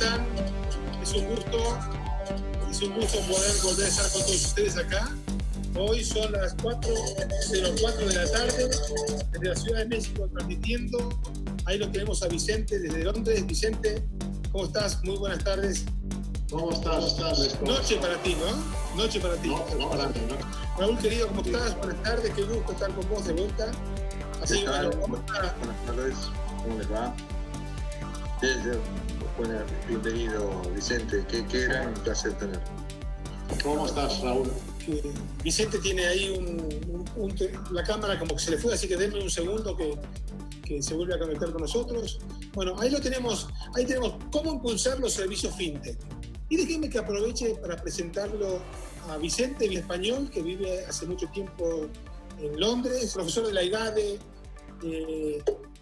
están? Es un gusto poder volver a estar con todos ustedes acá. Hoy son las 4:04 de la tarde, desde la Ciudad de México transmitiendo. Ahí lo tenemos a Vicente desde Londres. Vicente, ¿cómo estás? Muy buenas tardes. ¿Cómo estás? Noche para ti, ¿no? Noche para ti. No para mí, ¿no? Raúl, querido, ¿cómo estás? Buenas tardes, qué gusto estar con vos de vuelta. Así que bueno, ¿cómo estás? Buenas tardes, ¿cómo les va? Bueno, bienvenido, Vicente, qué gran placer tener. ¿Cómo estás, Raúl? Vicente tiene ahí la cámara como que se le fue, así que denme un segundo que se vuelve a conectar con nosotros. Bueno, ahí tenemos cómo impulsar los servicios fintech. Y déjenme que aproveche para presentarlo a Vicente, el español, que vive hace mucho tiempo en Londres, profesor de la IGADE,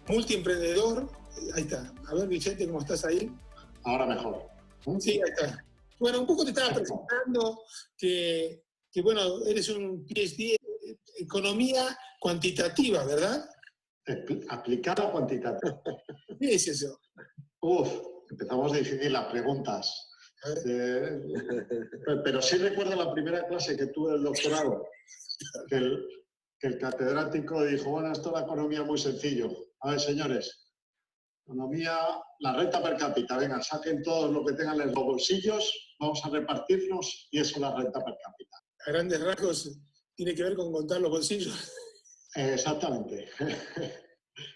multiemprendedor. Ahí está. A ver, Vicente, ¿cómo estás ahí? Ahora mejor. Sí, ahí está. Bueno, un poco te estaba presentando que bueno, eres un PhD en economía cuantitativa, ¿verdad? Aplicada cuantitativa. ¿Qué es eso? Empezamos difícil las preguntas. Pero sí recuerdo la primera clase que tuve del doctorado, que el catedrático dijo, bueno, esto es la economía muy sencillo. A ver, señores, economía, la renta per cápita, venga, saquen todos lo que tengan en los bolsillos, vamos a repartirnos y eso es la renta per cápita. A grandes rasgos tiene que ver con contar los bolsillos. Exactamente.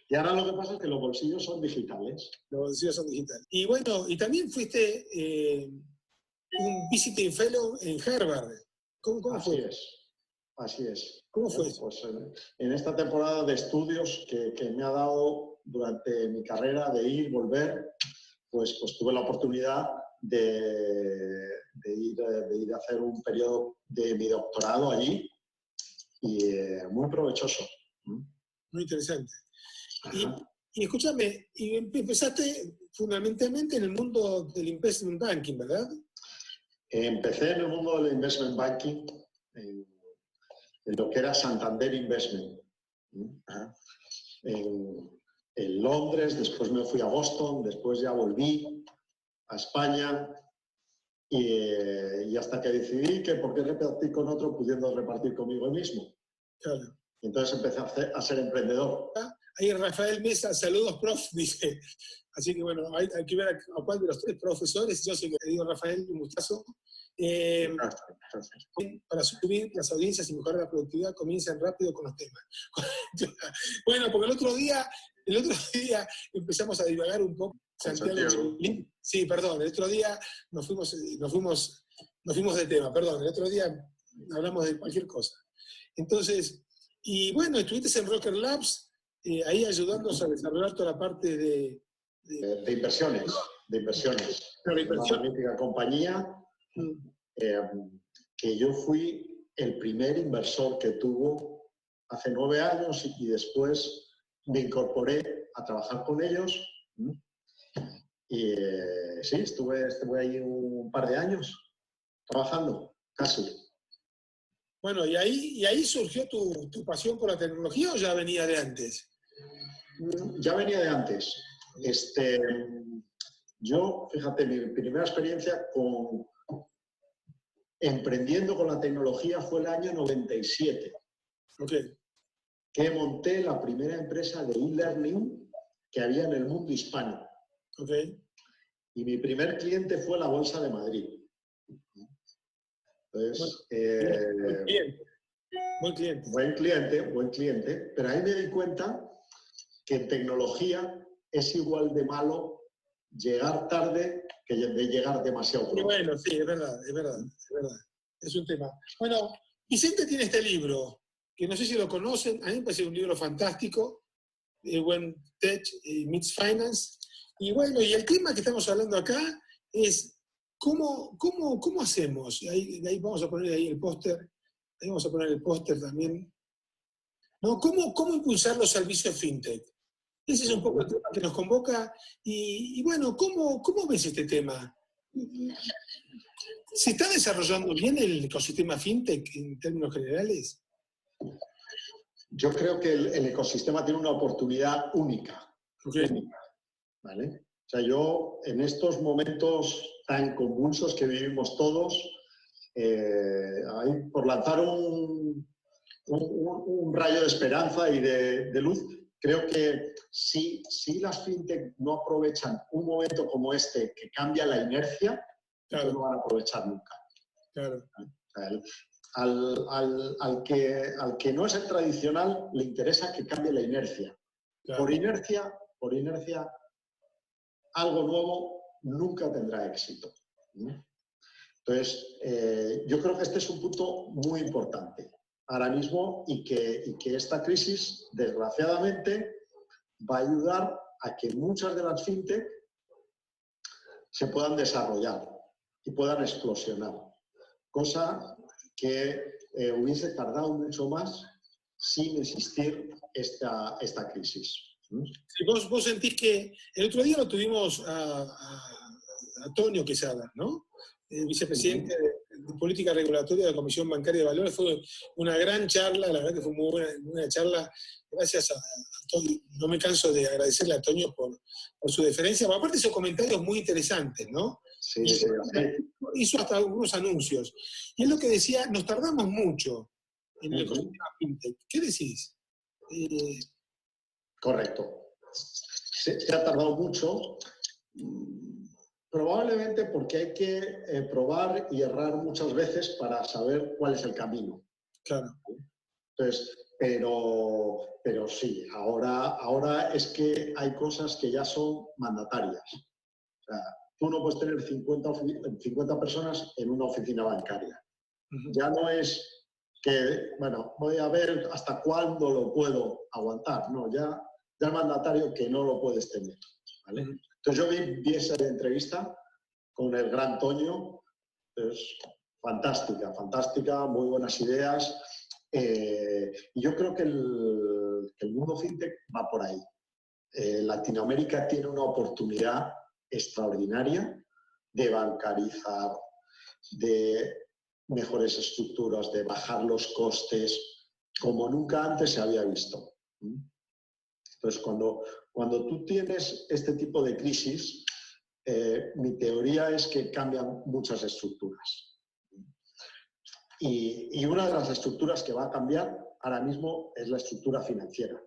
Y ahora lo que pasa es que los bolsillos son digitales. Los bolsillos son digitales. Y bueno, y también fuiste un visiting fellow en Harvard. ¿Cómo fue? Así es. ¿Cómo fue eso? Pues en esta temporada de estudios que me ha dado durante mi carrera de ir, volver, pues tuve la oportunidad de ir a hacer un periodo de mi doctorado allí y muy provechoso. Muy interesante. Y escúchame, y empezaste fundamentalmente en el mundo del investment banking, ¿verdad? Empecé en el mundo del investment banking, en lo que era Santander Investment. En Londres, después me fui a Boston, después ya volví a España y hasta que decidí que por qué repartir con otro pudiendo repartir conmigo mismo. Claro. Entonces empecé a ser emprendedor. Ahí Rafael Mesa, saludos, prof, dice. Así que bueno, hay que ver a cuál de los tres profesores. Yo sé que le digo Rafael, un gustazo. Para subir las audiencias y mejorar la productividad, comiencen rápido con los temas. Bueno, porque el otro día empezamos a divagar un poco. Santiago. Sí, perdón, el otro día nos fuimos de tema, perdón, el otro día hablamos de cualquier cosa. Entonces, y bueno, estuviste en Rocket Labs, ahí ayudándonos a desarrollar toda la parte de inversiones. Una magnífica compañía que yo fui el primer inversor que tuvo hace 9 años y después me incorporé a trabajar con ellos. Y sí, estuve ahí un par de años trabajando, casi. Bueno, ¿y ahí surgió tu pasión por la tecnología o ya venía de antes? Ya venía de antes. Yo, fíjate, mi primera experiencia emprendiendo con la tecnología fue el año 97. Okay. Que monté la primera empresa de e-learning que había en el mundo hispano. Okay. Y mi primer cliente fue la Bolsa de Madrid. Entonces, Buen cliente, pero ahí me di cuenta que en tecnología es igual de malo llegar tarde que de llegar demasiado pronto. Bueno, sí, es verdad. Es un tema. Bueno, Vicente tiene este libro, que no sé si lo conocen, a mí me parece un libro fantástico, When Tech Meets Finance. Y bueno, y el tema que estamos hablando acá es cómo hacemos. Ahí vamos a poner ahí el póster. Ahí vamos a poner el póster también. ¿No? ¿Cómo impulsar los servicios fintech? Ese es un poco el tema que nos convoca. Y bueno, ¿cómo ves este tema? ¿Se está desarrollando bien el ecosistema fintech en términos generales? Yo creo que el ecosistema tiene una oportunidad única. Okay. Única, ¿vale? O sea, yo en estos momentos tan convulsos que vivimos todos, ahí, por lanzar un rayo de esperanza y de luz, creo que si las fintech no aprovechan un momento como este que cambia la inercia, Claro. no van a aprovechar nunca. Claro. Al que no es el tradicional le interesa que cambie la inercia. Claro. Por inercia, algo nuevo nunca tendrá éxito. Entonces, yo creo que este es un punto muy importante ahora mismo y que esta crisis, desgraciadamente, va a ayudar a que muchas de las fintech se puedan desarrollar y puedan explosionar, cosa que hubiese tardado mucho más sin existir esta crisis. Si vos sentís que el otro día lo tuvimos a Antonio Quesada, ¿no? El vicepresidente de Política Regulatoria de la Comisión Bancaria de Valores. Fue una gran charla, la verdad que fue muy buena charla. Gracias a Antonio. No me canso de agradecerle a Antonio por su deferencia. Pero aparte, esos comentarios muy interesantes, ¿no? Sí. Hizo hasta algunos anuncios. Y es lo que decía, nos tardamos mucho en el ecosistema fintech. ¿Qué decís? Correcto. Se ha tardado mucho, probablemente porque hay que probar y errar muchas veces para saber cuál es el camino. Claro. Entonces, pero sí, ahora es que hay cosas que ya son mandatarias. O sea, tú no puedes tener 50 personas en una oficina bancaria. Ya no es que, bueno, voy a ver hasta cuándo lo puedo aguantar. No, ya es mandatario que no lo puedes tener. ¿Vale? Entonces yo vi esa entrevista con el gran Toño. Es fantástica, muy buenas ideas. Y yo creo que el mundo fintech va por ahí. Latinoamérica tiene una oportunidad extraordinaria de bancarizar, de mejores estructuras, de bajar los costes, como nunca antes se había visto. Entonces, cuando tú tienes este tipo de crisis, mi teoría es que cambian muchas estructuras. Y una de las estructuras que va a cambiar ahora mismo es la estructura financiera,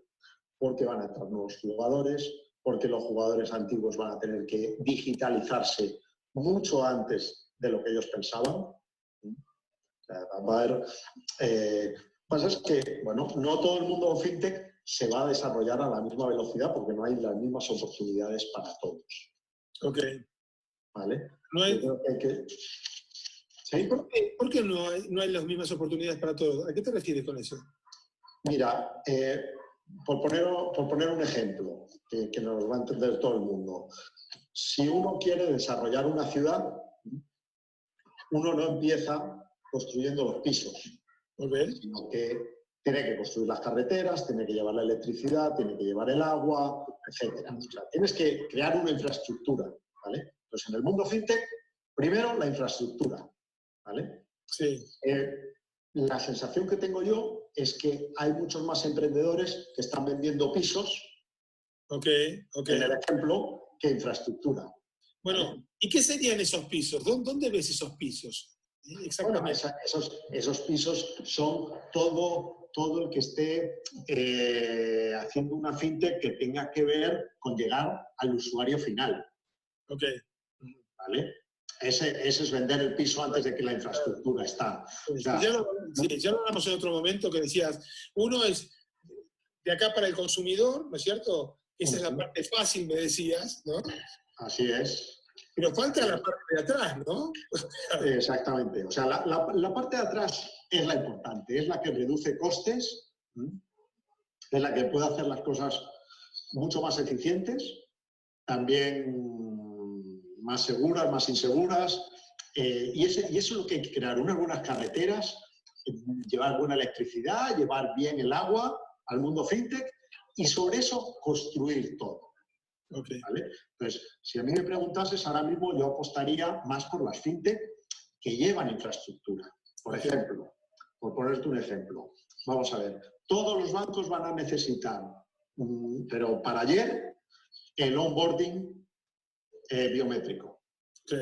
porque van a entrar nuevos jugadores, porque los jugadores antiguos van a tener que digitalizarse mucho antes de lo que ellos pensaban. Va a haber, pasa es que, bueno, no todo el mundo fintech se va a desarrollar a la misma velocidad porque no hay las mismas oportunidades para todos. Ok. ¿Vale? No hay... ¿Sí? ¿Por qué no hay las mismas oportunidades para todos? ¿A qué te refieres con eso? Mira, por poner un ejemplo que nos va a entender todo el mundo. Si uno quiere desarrollar una ciudad, uno no empieza construyendo los pisos, sino que tiene que construir las carreteras, tiene que llevar la electricidad, tiene que llevar el agua, etc. O sea, tienes que crear una infraestructura, ¿vale? Entonces, en el mundo fintech, primero la infraestructura, ¿vale? Sí. La sensación que tengo yo es que hay muchos más emprendedores que están vendiendo pisos, en el ejemplo, que infraestructura. Bueno, ¿vale? ¿Y qué serían esos pisos? ¿Dónde ves esos pisos? Exactamente. Bueno, esos pisos son todo el que esté haciendo una fintech que tenga que ver con llegar al usuario final. Ok. ¿Vale? Ese es vender el piso antes de que la infraestructura está. O sea, ya lo hablamos en otro momento que decías, uno es de acá para el consumidor, ¿no es cierto? Esa es la parte fácil, me decías, ¿no? Así es. Pero falta la parte de atrás, ¿no? Exactamente. O sea, la parte de atrás es la importante, es la que reduce costes, es la que puede hacer las cosas mucho más eficientes, también más seguras, más inseguras, y eso es lo que hay que crear, unas buenas carreteras, llevar buena electricidad, llevar bien el agua al mundo fintech y sobre eso construir todo. ¿Vale? Entonces, si a mí me preguntases, ahora mismo yo apostaría más por las fintech que llevan infraestructura. Por ejemplo, por ponerte un ejemplo, vamos a ver, todos los bancos van a necesitar, pero para ayer, el onboarding biométrico. Sí.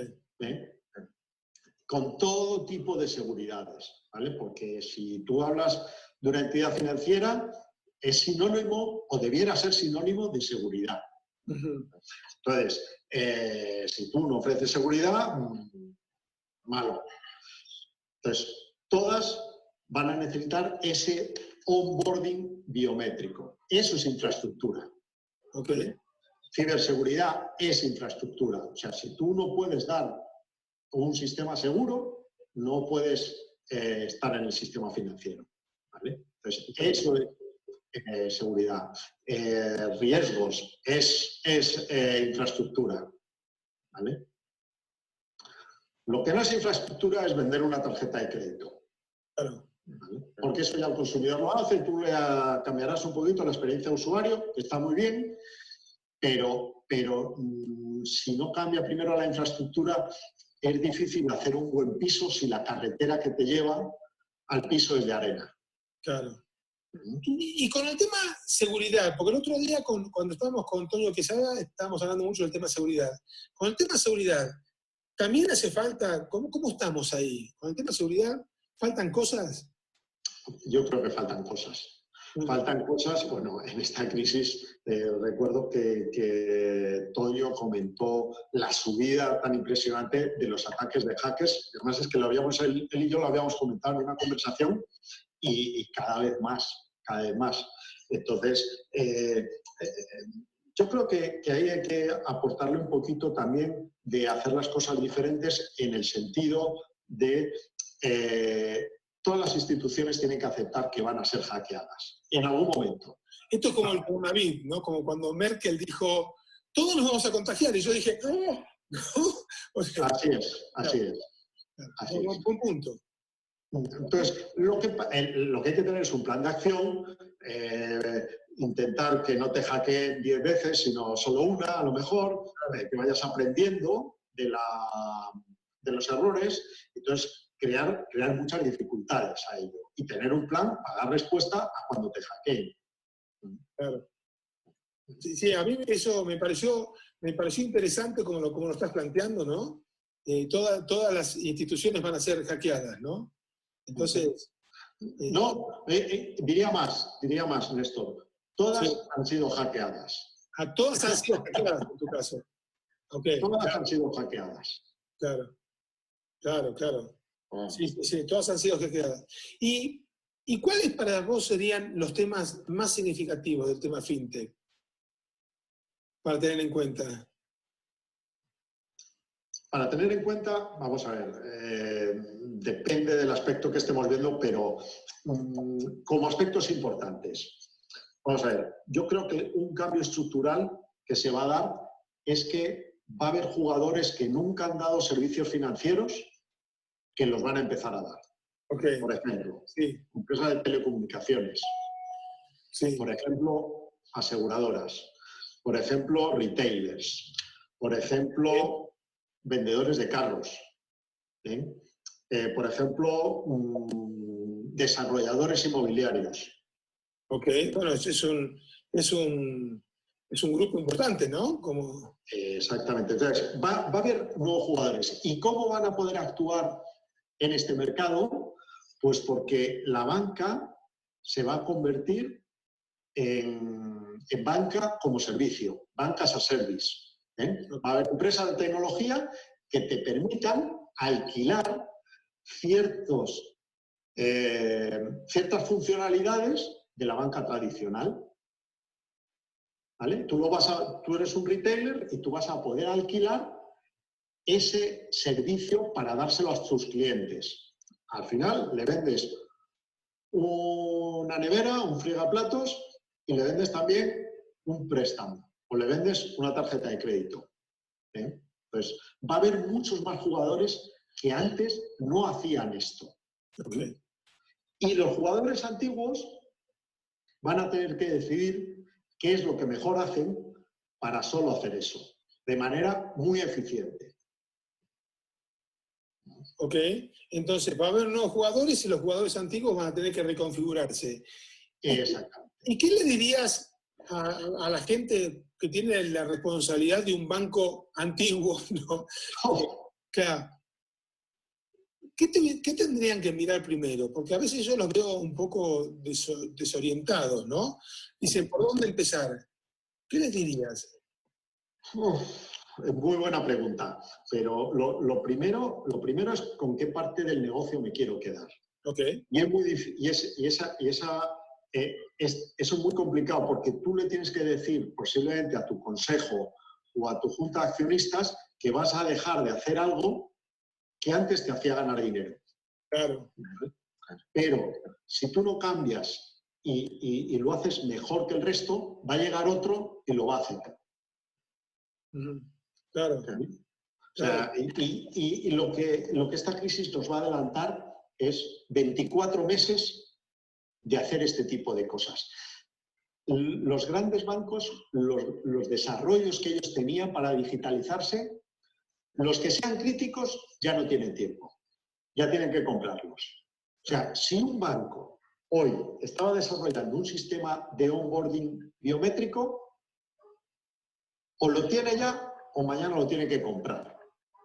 Con todo tipo de seguridades, ¿vale? Porque si tú hablas de una entidad financiera, es sinónimo o debiera ser sinónimo de seguridad. Entonces, si tú no ofreces seguridad, malo. Entonces, todas van a necesitar ese onboarding biométrico. Eso es infraestructura. Okay. Ciberseguridad es infraestructura. O sea, si tú no puedes dar un sistema seguro, no puedes estar en el sistema financiero, ¿vale? Entonces, eso es seguridad. Riesgos es infraestructura, ¿vale? Lo que no es infraestructura es vender una tarjeta de crédito. Claro. ¿Vale? Porque eso ya el consumidor lo hace, tú le cambiarás un poquito la experiencia de usuario, que está muy bien, pero si no cambia primero la infraestructura, es difícil hacer un buen piso si la carretera que te lleva al piso es de arena. Claro. Y con el tema seguridad, porque el otro día cuando estábamos con Antonio Quesada, estábamos hablando mucho del tema seguridad. Con el tema seguridad, ¿también hace falta, cómo estamos ahí? Con el tema seguridad, ¿faltan cosas? Yo creo que faltan cosas. Faltan cosas, bueno, en esta crisis recuerdo que Toño comentó la subida tan impresionante de los ataques de hackers. Además es que él y yo lo habíamos comentado en una conversación y cada vez más, cada vez más. Entonces, yo creo que ahí hay que aportarle un poquito también de hacer las cosas diferentes en el sentido de todas las instituciones tienen que aceptar que van a ser hackeadas en algún momento. Esto es como el coronavirus, ¿no? Como cuando Merkel dijo, todos nos vamos a contagiar, y yo dije, no. O sea, así es. Así es. Buen punto. Entonces, lo que hay que tener es un plan de acción, intentar que no te hackeen 10 veces, sino solo una, a lo mejor, que vayas aprendiendo de los errores. Entonces, crear muchas dificultades a ello y tener un plan para dar respuesta a cuando te hackeen. Claro. Sí, a mí eso me pareció interesante como lo estás planteando, ¿no? Todas las instituciones van a ser hackeadas, ¿no? Entonces... No, diría más, Néstor. Todas sí. han sido hackeadas. Todas han sido hackeadas en tu caso. Okay, todas claro. Han sido hackeadas. Claro. Sí, todas han sido hackeadas. ¿Y cuáles para vos serían los temas más significativos del tema fintech para tener en cuenta? Para tener en cuenta, vamos a ver, depende del aspecto que estemos viendo, pero como aspectos importantes. Vamos a ver, yo creo que un cambio estructural que se va a dar es que va a haber jugadores que nunca han dado servicios financieros que los van a empezar a dar. Okay. Por ejemplo, sí. Empresas de telecomunicaciones. Sí. Por ejemplo, aseguradoras. Por ejemplo, retailers. Por ejemplo, vendedores de carros. Por ejemplo, desarrolladores inmobiliarios. Ok, bueno, es un grupo importante, ¿no? Como... Exactamente. Entonces, va a haber nuevos jugadores. ¿Y cómo van a poder actuar en este mercado? Pues porque la banca se va a convertir en banca como servicio, banca as a service. Va a haber empresas de tecnología que te permitan alquilar ciertas funcionalidades de la banca tradicional. ¿Vale? Tú eres un retailer y tú vas a poder alquilar ese servicio para dárselo a tus clientes. Al final le vendes una nevera, un friegaplatos y le vendes también un préstamo o le vendes una tarjeta de crédito. Entonces, va a haber muchos más jugadores que antes no hacían esto. Okay. Y los jugadores antiguos van a tener que decidir qué es lo que mejor hacen para solo hacer eso, de manera muy eficiente. Ok, entonces va a haber nuevos jugadores y los jugadores antiguos van a tener que reconfigurarse. Exactamente. ¿Y qué le dirías a la gente que tiene la responsabilidad de un banco antiguo, ¿no? Claro. ¿Qué tendrían que mirar primero? Porque a veces yo los veo un poco desorientados, ¿no? Dicen, ¿por dónde empezar? ¿Qué les dirías? Muy buena pregunta, pero lo primero es con qué parte del negocio me quiero quedar. Okay. Y es muy difícil, eso es muy complicado porque tú le tienes que decir posiblemente a tu consejo o a tu junta de accionistas que vas a dejar de hacer algo que antes te hacía ganar dinero. Claro. Pero si tú no cambias y lo haces mejor que el resto, va a llegar otro y lo va a hacer. Claro. O sea, y lo que esta crisis nos va a adelantar es 24 meses de hacer este tipo de cosas. Los grandes bancos, los desarrollos que ellos tenían para digitalizarse, los que sean críticos ya no tienen tiempo, ya tienen que comprarlos. O sea, si un banco hoy estaba desarrollando un sistema de onboarding biométrico, o lo tiene ya o mañana lo tiene que comprar.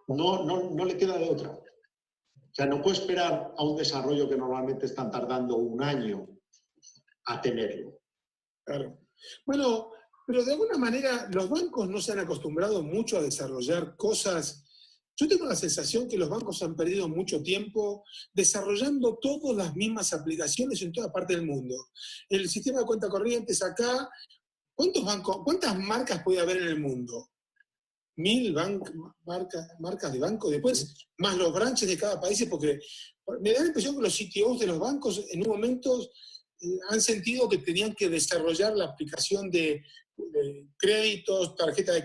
No le queda de otra. O sea, no puede esperar a un desarrollo que normalmente están tardando un año a tenerlo. Claro. Bueno, pero de alguna manera los bancos no se han acostumbrado mucho a desarrollar cosas. Yo tengo la sensación que los bancos han perdido mucho tiempo desarrollando todas las mismas aplicaciones en toda parte del mundo. El sistema de cuenta corrientes acá, ¿cuántos bancos, cuántas marcas puede haber en el mundo? 1000 marcas de banco, después más los branches de cada país, porque me da la impresión que los CTOs de los bancos en un momento han sentido que tenían que desarrollar la aplicación de créditos, tarjeta de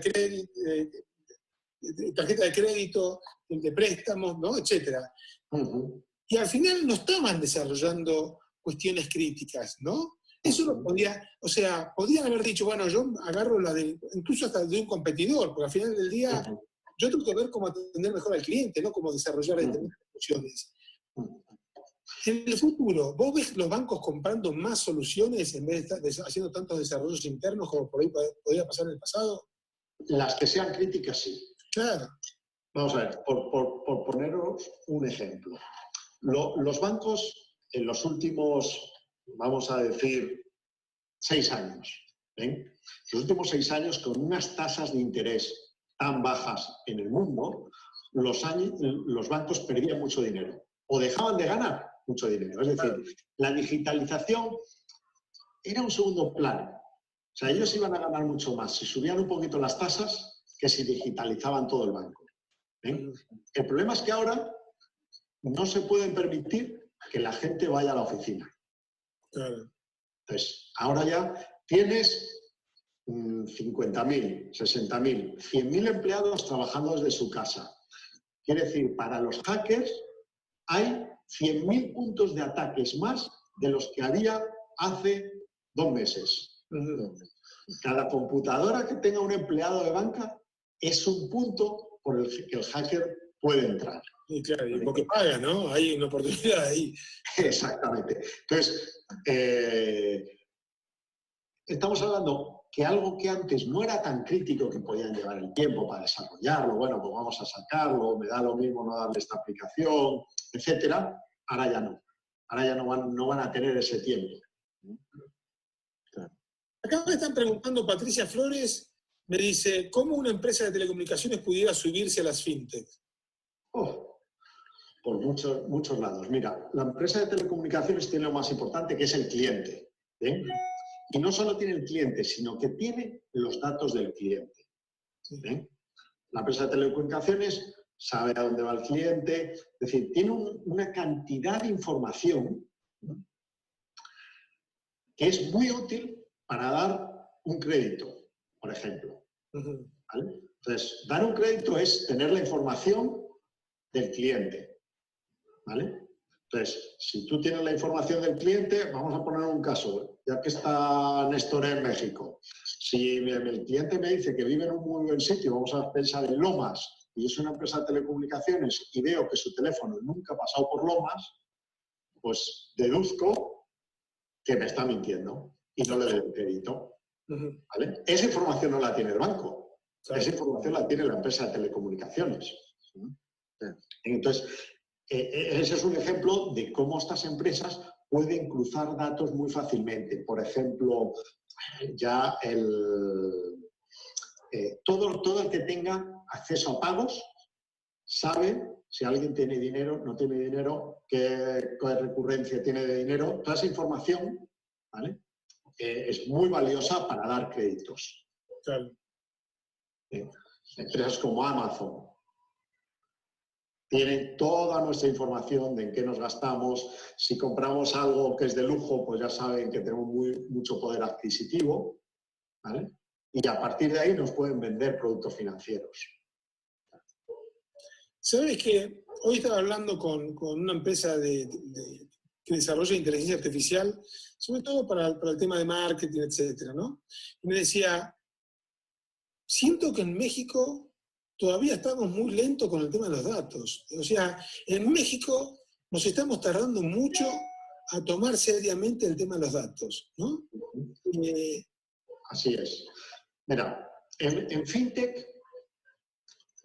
crédito, de préstamos, ¿no? Etcétera. Y al final no estaban desarrollando cuestiones críticas, ¿no? Eso lo podía, o sea, podían haber dicho, bueno, yo agarro la de, incluso hasta de un competidor, porque al final del día yo tengo que ver cómo atender mejor al cliente, no cómo desarrollar determinadas soluciones. En el futuro, ¿vos ves los bancos comprando más soluciones en vez de estar haciendo tantos desarrollos internos como por ahí podía pasar en el pasado? Las que sean críticas, sí. Claro. Vamos a ver, por poneros un ejemplo. Los bancos en los últimos, vamos a decir, 6 años, los últimos 6 años con unas tasas de interés tan bajas en el mundo, los bancos perdían mucho dinero o dejaban de ganar mucho dinero. Es decir, la digitalización era un segundo plano. O sea, ellos iban a ganar mucho más si subían un poquito las tasas que si digitalizaban todo el banco. El problema es que ahora no se pueden permitir que la gente vaya a la oficina. Claro. Entonces, ahora ya tienes 50.000, 60.000, 100.000 empleados trabajando desde su casa. Quiere decir, para los hackers hay 100.000 puntos de ataques más de los que había hace 2 meses. Cada computadora que tenga un empleado de banca es un punto por el que el hacker puede entrar. Y claro, y porque paga, ¿no? Hay una oportunidad ahí. Exactamente. Entonces, estamos hablando que algo que antes no era tan crítico, que podían llevar el tiempo para desarrollarlo, bueno, pues vamos a sacarlo, me da lo mismo no darle esta aplicación, etcétera, ahora ya no. Ahora ya no van a tener ese tiempo. Claro. Acá me están preguntando, Patricia Flores, me dice, ¿cómo una empresa de telecomunicaciones pudiera subirse a las fintech? Por muchos lados. Mira, la empresa de telecomunicaciones tiene lo más importante, que es el cliente. Y no solo tiene el cliente, sino que tiene los datos del cliente. La empresa de telecomunicaciones sabe a dónde va el cliente, es decir, tiene una cantidad de información que es muy útil para dar un crédito, por ejemplo. ¿Vale? Entonces, dar un crédito es tener la información del cliente. ¿Vale? Entonces, si tú tienes la información del cliente, vamos a poner un caso, ya que está Néstor en México. Si el cliente me dice que vive en un muy buen sitio, vamos a pensar en Lomas, y es una empresa de telecomunicaciones y veo que su teléfono nunca ha pasado por Lomas, pues deduzco que me está mintiendo y no le doy el crédito. ¿vale? Esa información no la tiene el banco. Claro. Esa información la tiene la empresa de telecomunicaciones. Entonces, ese es un ejemplo de cómo estas empresas pueden cruzar datos muy fácilmente. Por ejemplo, ya todo el que tenga acceso a pagos sabe si alguien tiene dinero, no tiene dinero, qué recurrencia tiene de dinero. Toda esa información, ¿vale? Es muy valiosa para dar créditos. Claro. Empresas como Amazon tienen toda nuestra información de en qué nos gastamos. Si compramos algo que es de lujo, pues ya saben que tenemos mucho poder adquisitivo, ¿vale? Y a partir de ahí nos pueden vender productos financieros. ¿Sabes que hoy estaba hablando con una empresa que desarrolla inteligencia artificial, sobre todo para el tema de marketing, etcétera, ¿no? Y me decía, siento que en México todavía estamos muy lentos con el tema de los datos. O sea, en México nos estamos tardando mucho a tomar seriamente el tema de los datos, ¿no? Así es. Mira, en FinTech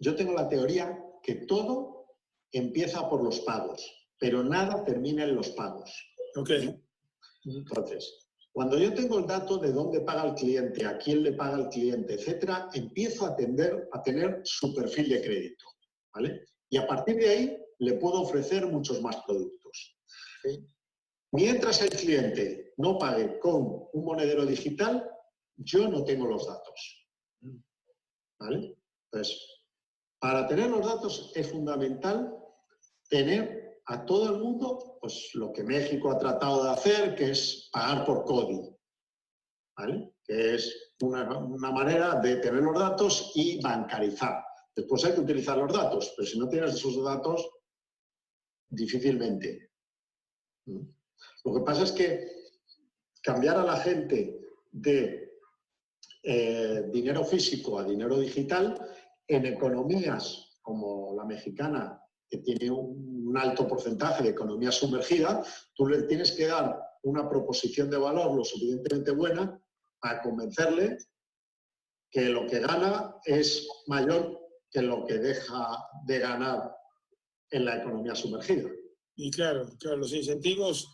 yo tengo la teoría que todo empieza por los pagos, pero nada termina en los pagos. Ok. Entonces, cuando yo tengo el dato de dónde paga el cliente, a quién le paga el cliente, etcétera, empiezo a tener su perfil de crédito, ¿vale? Y a partir de ahí le puedo ofrecer muchos más productos. Sí. Mientras el cliente no pague con un monedero digital, yo no tengo los datos, ¿vale? Entonces, para tener los datos es fundamental tener a todo el mundo, pues lo que México ha tratado de hacer, que es pagar por código, ¿vale? Que es una manera de tener los datos y bancarizar. Después hay que utilizar los datos, pero si no tienes esos datos, difícilmente. Lo que pasa es que cambiar a la gente de dinero físico a dinero digital, en economías como la mexicana, que tiene un alto porcentaje de economía sumergida, tú le tienes que dar una proposición de valor lo suficientemente buena para convencerle que lo que gana es mayor que lo que deja de ganar en la economía sumergida. Y claro, los incentivos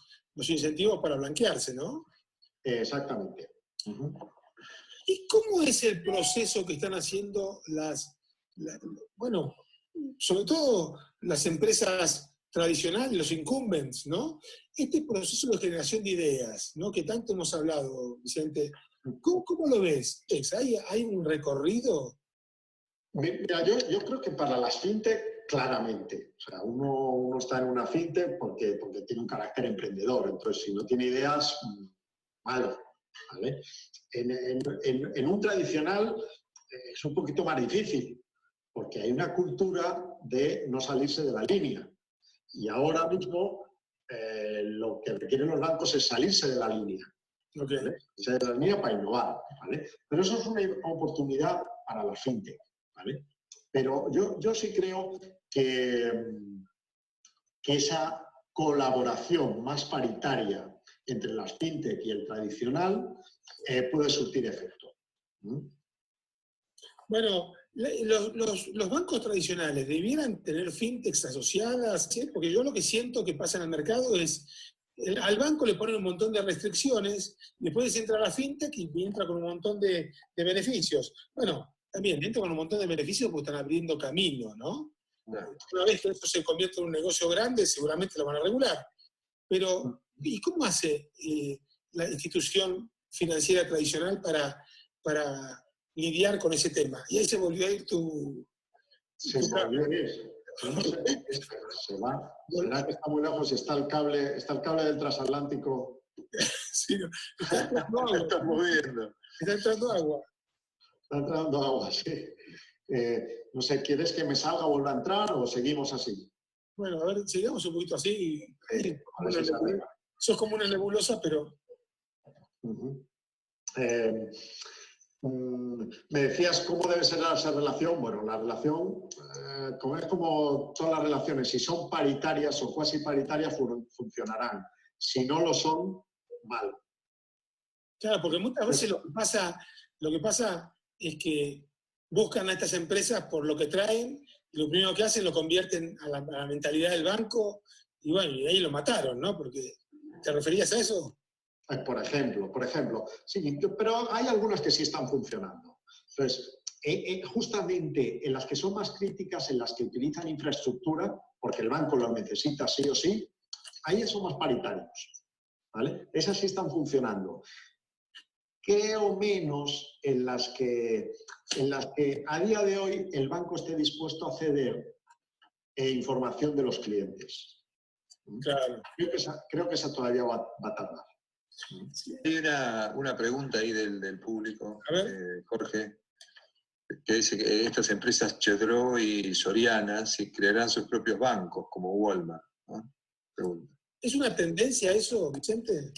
para blanquearse, ¿no? Exactamente. ¿Y cómo es el proceso que están haciendo bueno, sobre todo las empresas tradicionales, los incumbents, ¿no? Este proceso de generación de ideas, ¿no? Que tanto hemos hablado, Vicente. ¿Cómo lo ves? ¿Hay un recorrido? Mira, yo creo que para las fintech, claramente. O sea, uno está en una fintech porque tiene un carácter emprendedor. Entonces, si no tiene ideas, malo, ¿vale? En un tradicional es un poquito más difícil, porque hay una cultura de no salirse de la línea. Y ahora mismo lo que requieren los bancos es salirse de la línea. Okay. ¿Vale? Salirse de la línea para innovar, ¿vale? Pero eso es una oportunidad para la fintech, ¿vale? Pero yo sí creo que esa colaboración más paritaria entre las fintech y el tradicional puede surtir efecto. Bueno, los bancos tradicionales debieran tener fintechs asociadas, ¿sí? Porque yo lo que siento que pasa en el mercado es, al banco le ponen un montón de restricciones, después entra a la fintech y entra con un montón de beneficios. Bueno, también entra con un montón de beneficios porque están abriendo camino, ¿no? Una vez que esto se convierte en un negocio grande, seguramente lo van a regular. Pero, ¿y cómo hace la institución financiera tradicional para lidiar con ese tema? Y ahí se volvió a ir Se volvió a ir. No sé, se va. ¿Será que está muy lejos y está el cable del transatlántico? Sí, no, está entrando agua. Está moviendo. Está entrando agua. Está entrando agua, sí. No sé, ¿quieres que me salga o vuelva a entrar o seguimos así? Bueno, a ver, sigamos un poquito así. Eso es como una nebulosa, pero... Me decías cómo debe ser esa relación. Bueno, la relación, es como todas las relaciones, si son paritarias o cuasi paritarias, funcionarán. Si no lo son, mal. Claro, porque muchas veces lo que pasa es que buscan a estas empresas por lo que traen, y lo primero que hacen lo convierten a la mentalidad del banco, y bueno, y ahí lo mataron, ¿no? Porque, ¿te referías a eso? Por ejemplo. Sí, pero hay algunas que sí están funcionando. Entonces, justamente en las que son más críticas, en las que utilizan infraestructura, porque el banco lo necesita sí o sí, ahí son más paritarios, ¿vale? Esas sí están funcionando. Creo menos en las que a día de hoy el banco esté dispuesto a ceder información de los clientes. Claro. Creo que esa todavía va a tardar. Hay una pregunta ahí del público, A ver. Jorge, que dice que estas empresas Chedro y Soriana si crearán sus propios bancos, como Walmart, ¿no? Pregunta. ¿Es una tendencia eso, Vicente?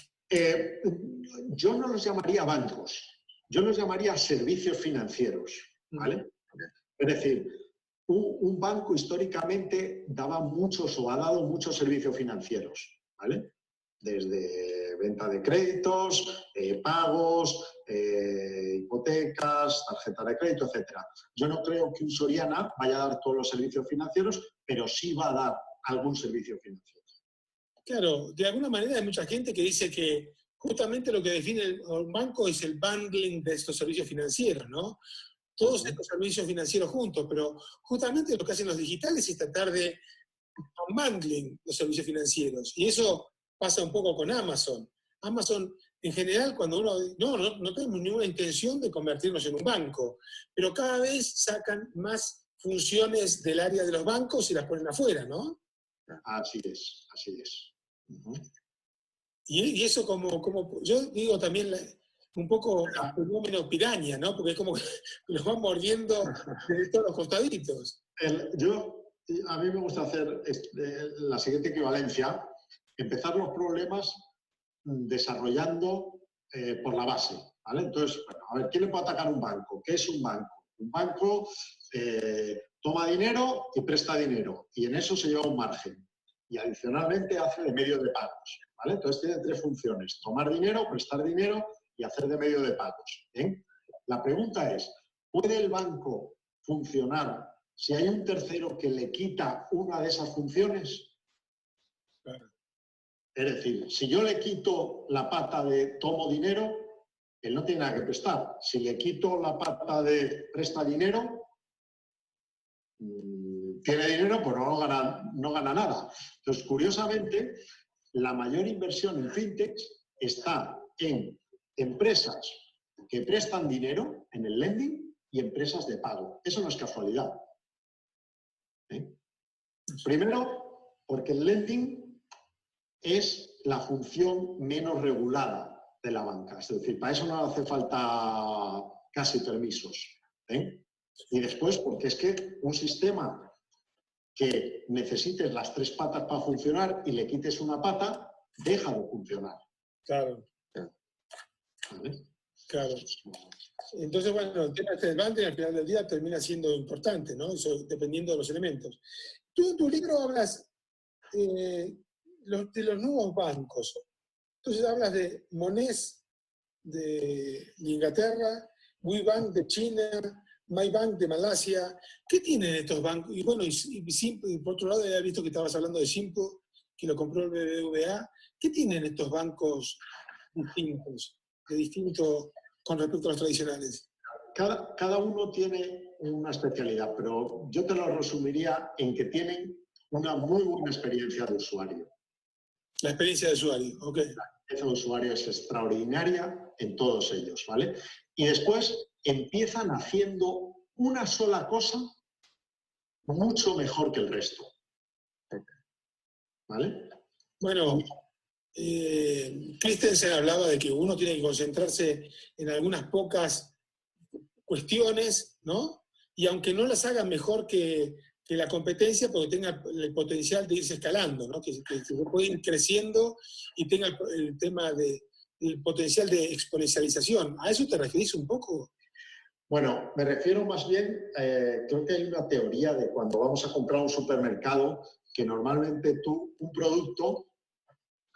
Yo no los llamaría bancos, yo los llamaría servicios financieros, ¿vale? Okay. Es decir, un banco históricamente daba muchos o ha dado muchos servicios financieros, ¿vale? Desde venta de créditos, pagos, hipotecas, tarjeta de crédito, etc. Yo no creo que un Soriana vaya a dar todos los servicios financieros, pero sí va a dar algún servicio financiero. Claro, de alguna manera hay mucha gente que dice que justamente lo que define un banco es el bundling de estos servicios financieros, ¿no? Todos estos servicios financieros juntos, pero justamente lo que hacen los digitales es tratar de unbundling los servicios financieros. Y eso pasa un poco con Amazon. Amazon, en general, cuando uno... No tenemos ninguna intención de convertirnos en un banco, pero cada vez sacan más funciones del área de los bancos y las ponen afuera, ¿no? Así es, así es. Y eso como yo digo también un poco el fenómeno piraña, ¿no? Porque es como que los van mordiendo de todos los costaditos. A mí me gusta hacer la siguiente equivalencia, empezar los problemas desarrollando por la base, ¿vale? Entonces, bueno, a ver, ¿quién le puede atacar a un banco? ¿Qué es un banco? Un banco toma dinero y presta dinero, y en eso se lleva un margen. Y adicionalmente hace de medio de pagos, ¿vale? Entonces tiene tres funciones: tomar dinero, prestar dinero y hacer de medio de pagos. ¿Bien? La pregunta es, ¿puede el banco funcionar si hay un tercero que le quita una de esas funciones? Claro. Es decir, si yo le quito la pata de tomo dinero, él no tiene nada que prestar. Si le quito la pata de presta dinero, tiene dinero, pues no gana nada. Entonces, curiosamente, la mayor inversión en fintech está en empresas que prestan dinero, en el lending, y empresas de pago. Eso no es casualidad. Primero, porque el lending es la función menos regulada de la banca. Es decir, para eso no hace falta casi permisos. Y después, porque es que un sistema que necesites las tres patas para funcionar y le quites una pata, deja de funcionar. Claro. ¿Vale? Claro. Entonces, bueno, el tema del bundling al final del día termina siendo importante, ¿no? Eso, dependiendo de los elementos. Tú en tu libro hablas de los nuevos bancos. Entonces hablas de Monés de Inglaterra, WeBank de China, MyBank de Malasia. ¿Qué tienen estos bancos? Y bueno, y por otro lado, he visto que estabas hablando de Simpo, que lo compró el BBVA. ¿Qué tienen estos bancos distintos con respecto a los tradicionales? Cada uno tiene una especialidad, pero yo te lo resumiría en que tienen una muy buena experiencia de usuario. La experiencia de usuario, ok. La experiencia de usuario es extraordinaria en todos ellos, ¿vale? Y después empiezan haciendo una sola cosa mucho mejor que el resto. ¿Vale? Bueno, Christensen hablaba de que uno tiene que concentrarse en algunas pocas cuestiones, ¿no? Y aunque no las haga mejor que la competencia, porque tenga el potencial de irse escalando, ¿no? Que se puede ir creciendo y tenga el tema del potencial de exponencialización. ¿A eso te referís un poco? Bueno, me refiero más bien, creo que hay una teoría de cuando vamos a comprar un supermercado, que normalmente tú un producto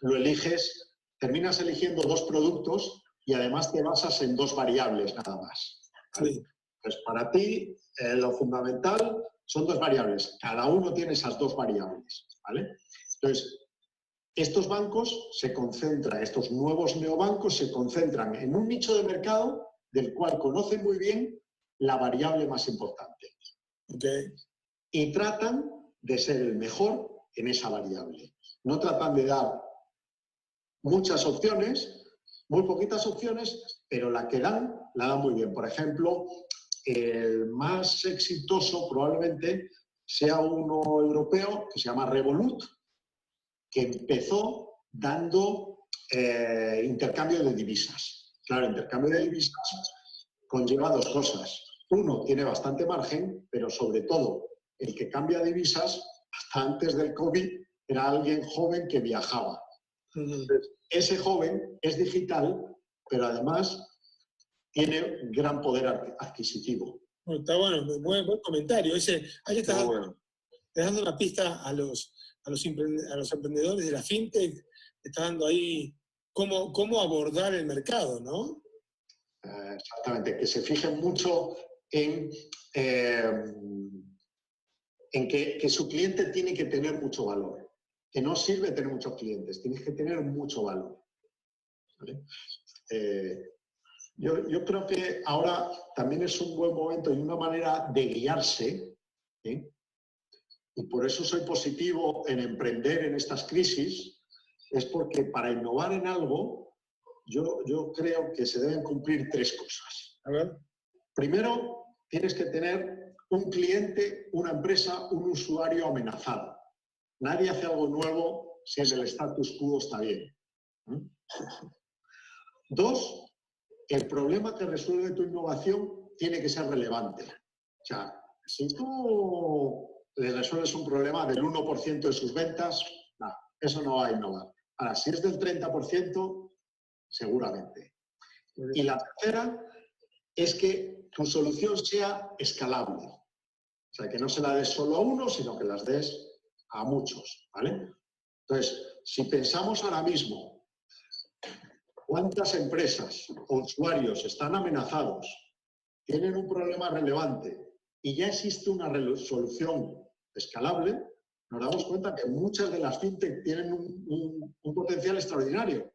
lo eliges, terminas eligiendo dos productos y además te basas en 2 variables nada más. ¿Vale? Sí. Pues para ti lo fundamental son 2 variables. Cada uno tiene esas 2 variables. ¿Vale? Entonces, estos bancos se concentran, estos nuevos neobancos se concentran en un nicho de mercado del cual conocen muy bien la variable más importante. Okay. Y tratan de ser el mejor en esa variable. No tratan de dar muchas opciones, muy poquitas opciones, pero la que dan, la dan muy bien. Por ejemplo, el más exitoso probablemente sea uno europeo que se llama Revolut, que empezó dando intercambio de divisas. Claro, intercambio de divisas conlleva 2 cosas. Uno, tiene bastante margen, pero sobre todo, el que cambia divisas, hasta antes del COVID, era alguien joven que viajaba. Ese joven es digital, pero además tiene gran poder adquisitivo. Bueno, está bueno, buen comentario. Ahí estás Bueno. dando una pista a los emprendedores de la fintech, está dando ahí cómo abordar el mercado, ¿no? Exactamente, que se fijen mucho en que su cliente tiene que tener mucho valor. Que no sirve tener muchos clientes, tienes que tener mucho valor. ¿Vale? Yo creo que ahora también es un buen momento y una manera de guiarse, ¿sí? Y por eso soy positivo en emprender en estas crisis, es porque para innovar en algo, yo creo que se deben cumplir 3 cosas. A ver. Primero, tienes que tener un cliente, una empresa, un usuario amenazado. Nadie hace algo nuevo si en el status quo está bien. 2, el problema que resuelve tu innovación tiene que ser relevante. O sea, si tú le resuelves un problema del 1% de sus ventas, no, eso no va a innovar. Ahora, si es del 30%, seguramente. Y la tercera es que tu solución sea escalable. O sea, que no se la des solo a uno, sino que las des a muchos, ¿vale? Entonces, si pensamos ahora mismo cuántas empresas o usuarios están amenazados, tienen un problema relevante y ya existe una solución escalable, nos damos cuenta que muchas de las fintech tienen un potencial extraordinario.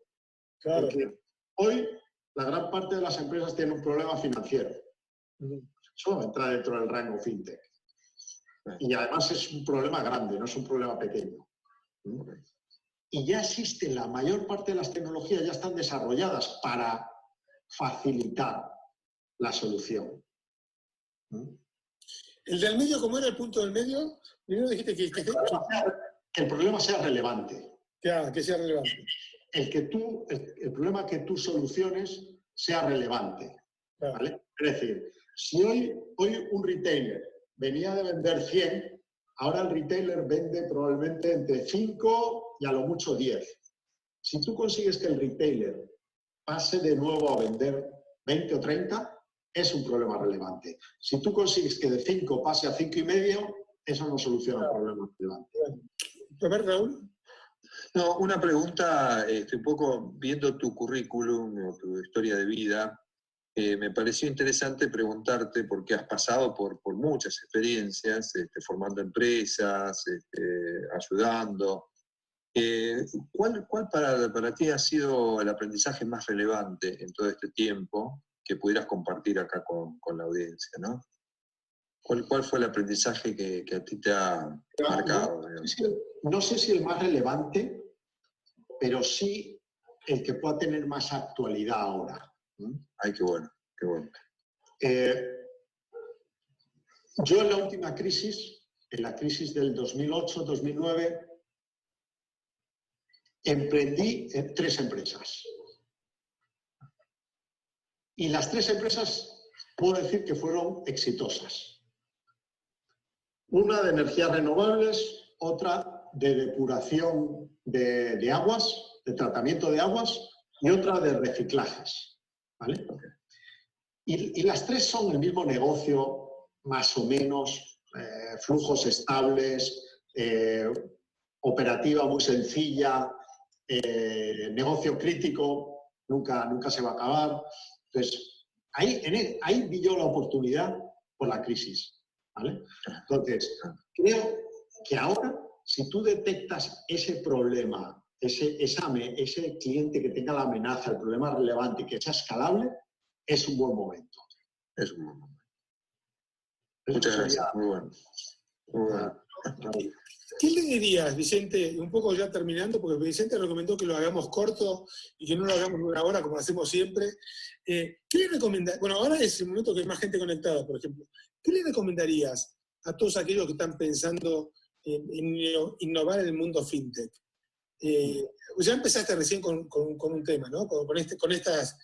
Claro. Porque hoy la gran parte de las empresas tienen un problema financiero. Eso entra dentro del rango fintech. Y además es un problema grande, no es un problema pequeño. Y ya existe, la mayor parte de las tecnologías ya están desarrolladas para facilitar la solución. ¿El del medio, cómo era el punto del medio? Primero dijiste que el problema sea relevante. Que sea relevante. El problema que tú soluciones sea relevante. Claro. ¿Vale? Es decir, si hoy un retailer venía de vender 100, ahora el retailer vende probablemente entre 5 y a lo mucho 10. Si tú consigues que el retailer pase de nuevo a vender 20 o 30, es un problema relevante. Si tú consigues que de 5 pase a 5,5, eso no soluciona un problema relevante. A ver, Raúl. No, una pregunta, un poco viendo tu currículum o tu historia de vida, me pareció interesante preguntarte, porque has pasado por muchas experiencias, formando empresas, ayudando. ¿Cuál para ti ha sido el aprendizaje más relevante en todo este tiempo que pudieras compartir acá con la audiencia, ¿no? ¿Cuál fue el aprendizaje que a ti te ha marcado? No sé si el más relevante, pero sí el que pueda tener más actualidad ahora. Ay, qué bueno, qué bueno. Yo en la última crisis, en la crisis del 2008-2009, emprendí 3 empresas. Y las 3 empresas puedo decir que fueron exitosas. Una de energías renovables, otra de depuración de aguas, de tratamiento de aguas, y otra de reciclajes. ¿Vale? Y las 3 son el mismo negocio, más o menos, flujos estables, operativa muy sencilla, negocio crítico, nunca se va a acabar. Entonces, ahí vi yo la oportunidad por la crisis, ¿vale? Entonces, creo que ahora, si tú detectas ese problema, ese cliente que tenga la amenaza, el problema relevante y que sea escalable, es un buen momento. Es un buen momento. Eso Muchas sería, gracias, muy bueno. Muy bueno. ¿Qué le dirías, Vicente, un poco ya terminando, porque Vicente recomendó que lo hagamos corto y que no lo hagamos una hora como lo hacemos siempre? ¿Qué le recomendarías? Bueno, ahora es el momento que hay más gente conectada, por ejemplo. ¿Qué le recomendarías a todos aquellos que están pensando en innovar en el mundo fintech? Ya empezaste recién con un tema, ¿no? Con estas,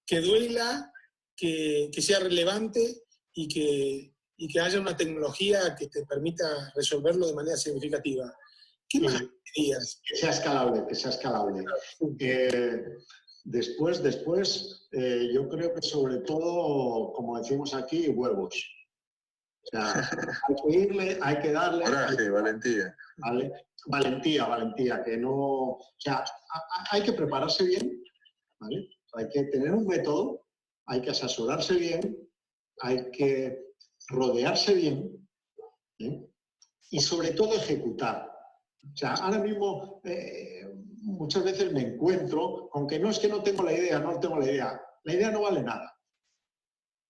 que duela, que sea relevante y que haya una tecnología que te permita resolverlo de manera significativa. ¿Qué más dirías? Que sea escalable, que sea escalable. Después, yo creo que sobre todo, como decimos aquí, huevos. O sea, hay que irle, hay que darle. Coraje, valentía. ¿Vale? Valentía, que no... O sea, hay que prepararse bien, ¿vale? Hay que tener un método, hay que asesorarse bien, hay que rodearse bien, ¿eh? Y sobre todo ejecutar. O sea, ahora mismo muchas veces me encuentro con que no es que no tengo la idea, no tengo la idea. La idea no vale nada.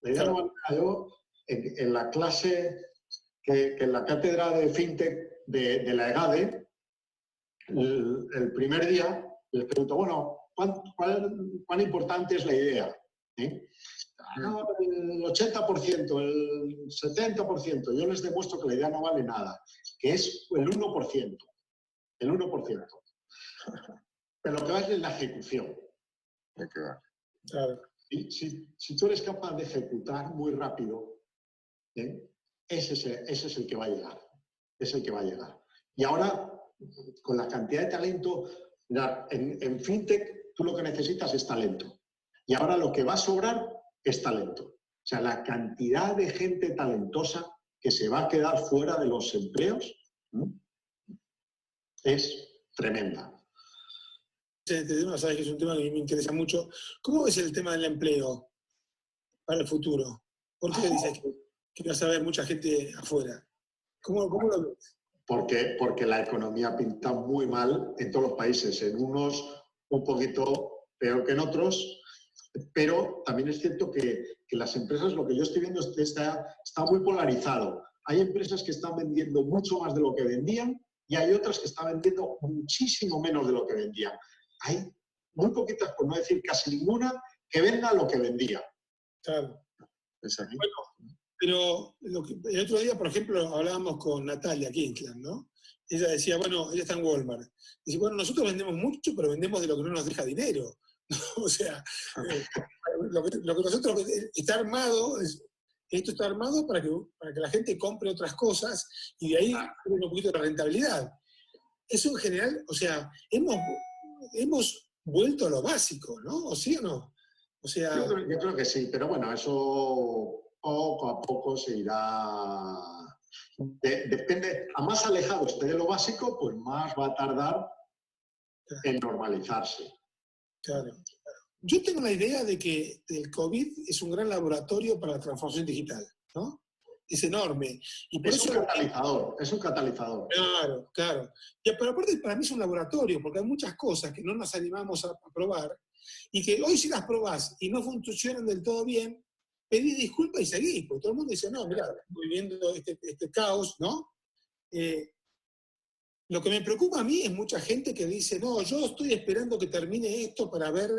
La idea no vale nada. Yo, en la clase, que en la cátedra de FinTech de la EGADE, el primer día les pregunto, bueno, ¿cuán importante es la idea? No, el 80%, el 70%. Yo les demuestro que la idea no vale nada, que es el 1%. El 1%. Pero lo que vale es la ejecución. Claro. Si tú eres capaz de ejecutar muy rápido, ese es el que va a llegar. Es el que va a llegar. Y ahora, con la cantidad de talento, en FinTech tú lo que necesitas es talento. Y ahora lo que va a sobrar es talento. O sea, la cantidad de gente talentosa que se va a quedar fuera de los empleos es tremenda. Este tema, sabes que es un tema que a mí me interesa mucho. ¿Cómo ves el tema del empleo para el futuro? ¿Por qué dices que vas a ver mucha gente afuera? ¿Cómo lo ves? Porque la economía pinta muy mal en todos los países, en unos un poquito peor que en otros, pero también es cierto que las empresas, lo que yo estoy viendo, está muy polarizado. Hay empresas que están vendiendo mucho más de lo que vendían y hay otras que están vendiendo muchísimo menos de lo que vendían. Hay muy poquitas, por no decir casi ninguna, que venda lo que vendía. Claro. Exacto. Bueno, pero el otro día, por ejemplo, hablábamos con Natalia Kinkland, ¿no? Ella decía, bueno, ella está en Walmart. Dice, bueno, nosotros vendemos mucho, pero vendemos de lo que no nos deja dinero. O sea, lo que nosotros está armado, esto está armado para que la gente compre otras cosas y de ahí un poquito de rentabilidad. Eso en general, o sea, hemos vuelto a lo básico, ¿no? ¿O sí o no? O sea, yo creo que sí, pero bueno, eso poco a poco se irá. Depende, a más alejado esté de lo básico, pues más va a tardar en normalizarse. Claro. Yo tengo la idea de que el COVID es un gran laboratorio para la transformación digital, ¿no? Es enorme. Y por Es eso un catalizador. Claro, claro. Pero aparte para mí es un laboratorio, porque hay muchas cosas que no nos animamos a probar y que hoy si las probás y no funcionan del todo bien, pedí disculpas y seguí, porque todo el mundo dice, no, mira, estoy viviendo este caos, ¿no? Lo que me preocupa a mí es mucha gente que dice, no, yo estoy esperando que termine esto para ver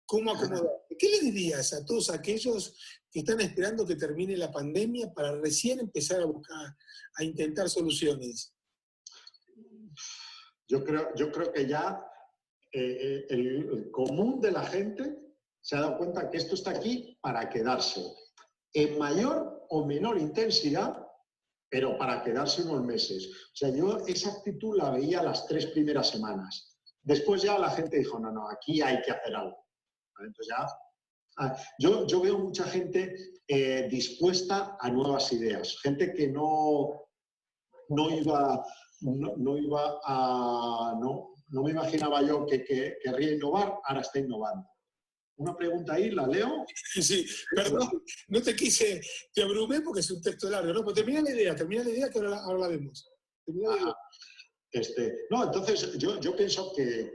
cómo acomodar. ¿Qué le dirías a todos aquellos que están esperando que termine la pandemia para recién empezar a buscar, a intentar soluciones? Yo creo que ya el común de la gente se ha dado cuenta que esto está aquí para quedarse, en mayor o menor intensidad, pero para quedarse unos meses. O sea, yo esa actitud la veía las 3 primeras semanas. Después ya la gente dijo, no, aquí hay que hacer algo. Entonces ya, yo veo mucha gente dispuesta a nuevas ideas, gente que no me imaginaba yo que querría innovar, ahora está innovando. una pregunta ahí, ¿la leo? Sí, perdón, no te quise, te abrumé porque es un texto largo, ¿no? Pero termina la idea que ahora la vemos. Termina la idea. No, entonces yo pienso que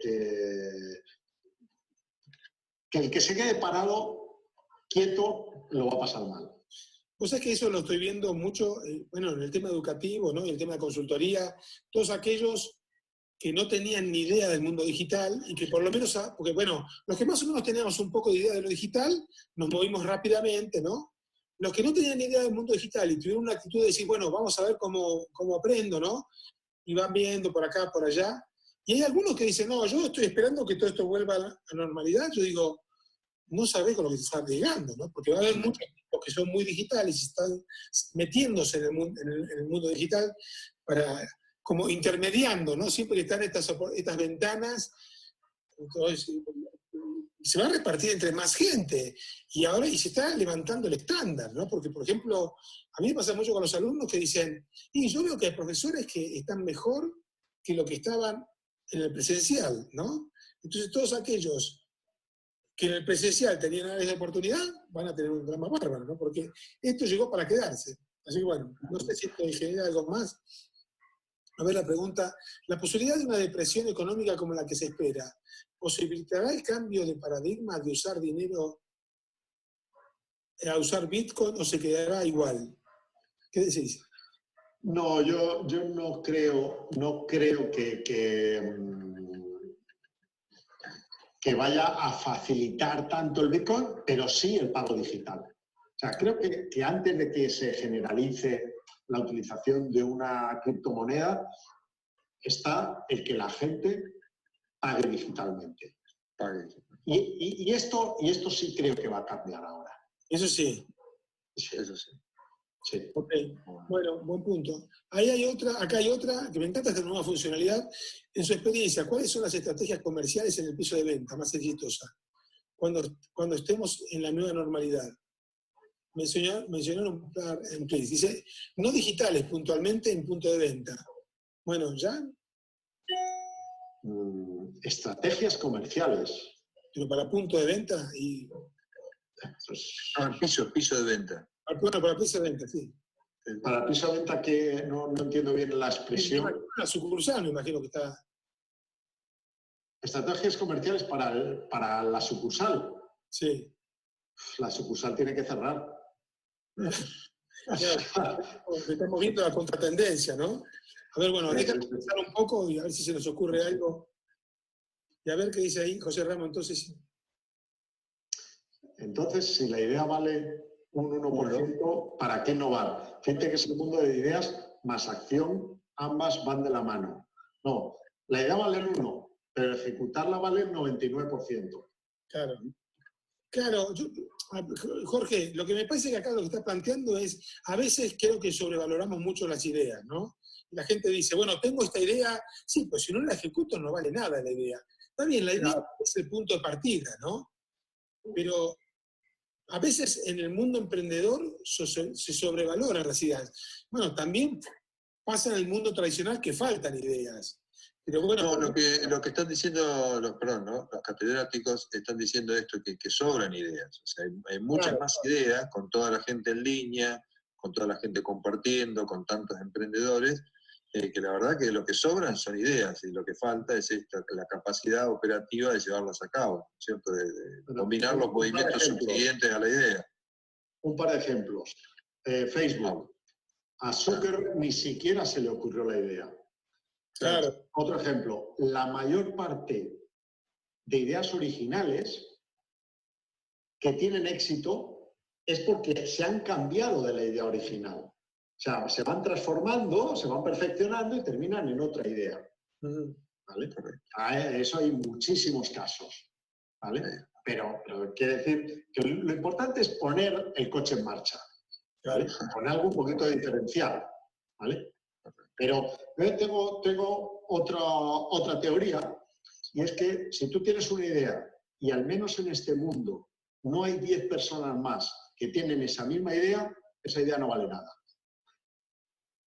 el que se quede parado, quieto, lo va a pasar mal. Vos sabés que eso lo estoy viendo mucho, bueno, en el tema educativo, ¿no? Y el tema de consultoría, todos aquellos que no tenían ni idea del mundo digital y que por lo menos, porque bueno, los que más o menos teníamos un poco de idea de lo digital, nos movimos rápidamente, ¿no? Los que no tenían ni idea del mundo digital y tuvieron una actitud de decir, bueno, vamos a ver cómo aprendo, ¿no? Y van viendo por acá, por allá. Y hay algunos que dicen, no, yo estoy esperando que todo esto vuelva a la normalidad. Yo digo, no sabés con lo que te estás llegando, ¿no? Porque va a haber muchos que son muy digitales y están metiéndose en el mundo digital para, como intermediando, ¿no? Siempre están estas ventanas, entonces se va a repartir entre más gente y se está levantando el estándar, ¿no? Porque, por ejemplo, a mí me pasa mucho con los alumnos que dicen, y yo veo que hay profesores que están mejor que lo que estaban en el presencial, ¿no? Entonces todos aquellos que en el presencial tenían áreas de oportunidad, van a tener un drama bárbaro, ¿no? Porque esto llegó para quedarse. Así que bueno, no sé si esto genera algo más. A ver la pregunta, ¿la posibilidad de una depresión económica como la que se espera posibilitará el cambio de paradigma de usar dinero a usar Bitcoin o se quedará igual? ¿Qué decís? No, yo no creo que vaya a facilitar tanto el Bitcoin, pero sí el pago digital. O sea, creo que antes de que se generalice la utilización de una criptomoneda, está el que la gente pague digitalmente. Y esto sí creo que va a cambiar ahora. Eso sí. Sí. Eso sí. Sí. Ok, bueno, buen punto. Acá hay otra, que me encanta esta nueva funcionalidad. En su experiencia, ¿cuáles son las estrategias comerciales en el piso de venta más exitosas cuando estemos en la nueva normalidad? Mencionaron un par en place. Dice, no digitales puntualmente en punto de venta. Bueno, ¿ya? Estrategias comerciales. Pero para punto de venta y... piso de venta. Bueno, para piso de venta, sí. Para piso de venta que no entiendo bien la expresión. La sucursal, me imagino que está... Estrategias comerciales para la sucursal. Sí. La sucursal tiene que cerrar. Estamos viendo la contratendencia, ¿no? A ver, bueno, déjame pensar un poco y a ver si se nos ocurre algo. Y a ver qué dice ahí José Ramos, entonces. Entonces, si la idea vale un 1%, ¿para qué no van? Gente que es el mundo de ideas más acción, ambas van de la mano. No, la idea vale el 1%, pero ejecutarla vale el 99%. Claro. Claro, Jorge, lo que me parece que acá lo que está planteando es, a veces creo que sobrevaloramos mucho las ideas, ¿no? La gente dice, bueno, tengo esta idea, sí, pues si no la ejecuto no vale nada la idea. Está bien, la idea es el punto de partida, ¿no? Pero a veces en el mundo emprendedor se sobrevaloran las ideas. Bueno, también pasa en el mundo tradicional que faltan ideas. Pero bueno, no, lo que están diciendo los catedráticos están diciendo esto, que sobran ideas. O sea, hay muchas más ideas, con toda la gente en línea, con toda la gente compartiendo, con tantos emprendedores, que la verdad que lo que sobran son ideas y lo que falta es la capacidad operativa de llevarlas a cabo, ¿cierto? De combinar los movimientos subsiguientes a la idea. Un par de ejemplos. Facebook. A Zuckerberg ni siquiera se le ocurrió la idea. Claro. Otro ejemplo, la mayor parte de ideas originales que tienen éxito es porque se han cambiado de la idea original. O sea, se van transformando, se van perfeccionando y terminan en otra idea. ¿Vale? Eso hay muchísimos casos. ¿Vale? Pero quiere decir que lo importante es poner el coche en marcha. ¿Vale? Con algo un poquito diferencial. ¿Vale? Pero yo tengo otra teoría, y es que si tú tienes una idea y al menos en este mundo no hay 10 personas más que tienen esa misma idea, esa idea no vale nada.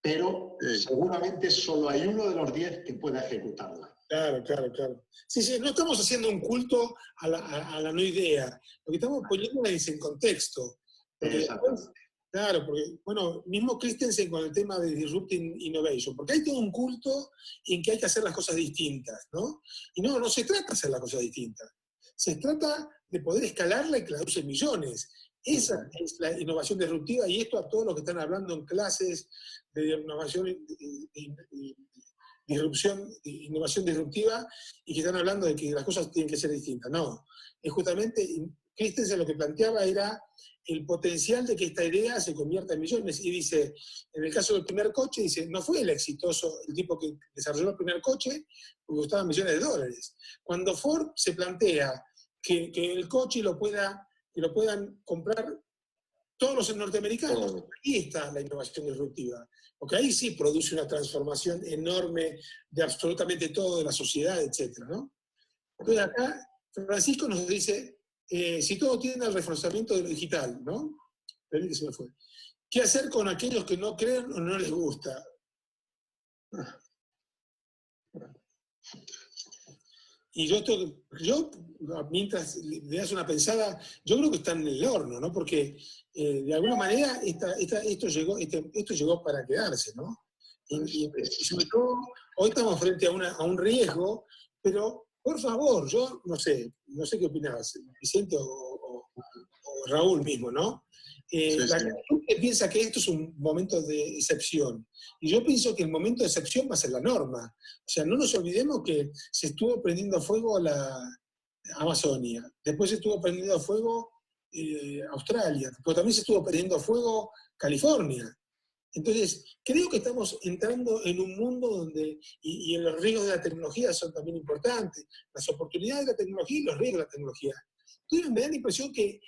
pero seguramente solo hay uno de los 10 que pueda ejecutarla. Claro, claro, claro. Sí, sí, no estamos haciendo un culto a la no idea, lo que estamos poniéndola es en contexto. Porque después, claro, porque, bueno, mismo Christensen con el tema de Disrupting Innovation, porque hay todo un culto en que hay que hacer las cosas distintas, ¿no? Y no se trata de hacer las cosas distintas, se trata de poder escalarla y que la usen millones. Esa es la innovación disruptiva, y esto a todos los que están hablando en clases de innovación innovación disruptiva y que están hablando de que las cosas tienen que ser distintas. No, es justamente, Christensen lo que planteaba era el potencial de que esta idea se convierta en millones. Y dice, en el caso del primer coche, dice, no fue el exitoso el tipo que desarrolló el primer coche, porque costaba millones de dólares. Cuando Ford se plantea que el coche que lo puedan comprar todos los norteamericanos, ahí está la innovación disruptiva. Porque ahí sí produce una transformación enorme de absolutamente todo, de la sociedad, etc., ¿no? Entonces acá Francisco nos dice, si todo tiene el reforzamiento de lo digital, ¿no? Que se me fue. ¿Qué hacer con aquellos que no creen o no les gusta? Y yo, mientras le das una pensada, yo creo que está en el horno, ¿no? Porque de alguna manera esto llegó para quedarse, ¿no? Y sobre todo, hoy estamos frente a un riesgo, pero por favor, yo no sé qué opinabas, Vicente o Raúl mismo, ¿no? La gente piensa que esto es un momento de excepción, y yo pienso que el momento de excepción va a ser la norma. O sea, no nos olvidemos que se estuvo prendiendo fuego la Amazonia, después se estuvo prendiendo fuego Australia, pero también se estuvo prendiendo fuego California. Entonces, creo que estamos entrando en un mundo donde, y los riesgos de la tecnología son también importantes, las oportunidades de la tecnología y los riesgos de la tecnología. Entonces, me da la impresión que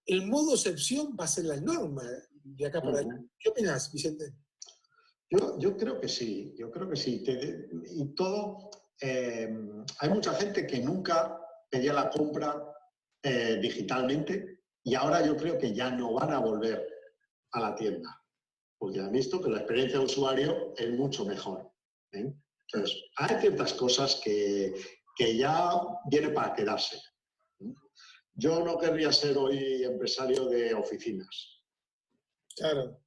el modo excepción va a ser la norma de acá para allá. ¿Qué opinas, Vicente? Yo creo que sí, y todo, hay mucha gente que nunca pedía la compra digitalmente, y ahora yo creo que ya no van a volver a la tienda, porque han visto que la experiencia de usuario es mucho mejor. Entonces, hay ciertas cosas que ya viene para quedarse. Yo no querría ser hoy empresario de oficinas. Claro.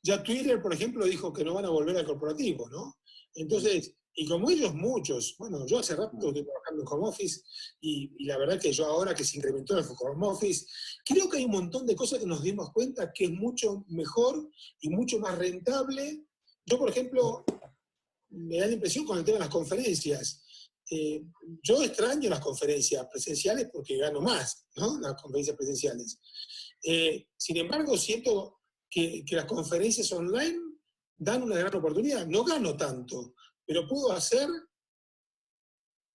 Ya Twitter, por ejemplo, dijo que no van a volver al corporativo, ¿no? Entonces, y como ellos muchos, bueno, yo hace rato estoy trabajando en home office, y la verdad que yo ahora que se incrementó el home office, creo que hay un montón de cosas que nos dimos cuenta que es mucho mejor y mucho más rentable. Yo, por ejemplo, me da la impresión con el tema de las conferencias. Yo extraño las conferencias presenciales porque gano más, ¿no? Las conferencias presenciales. Sin embargo, siento que las conferencias online dan una gran oportunidad. No gano tanto, pero puedo hacer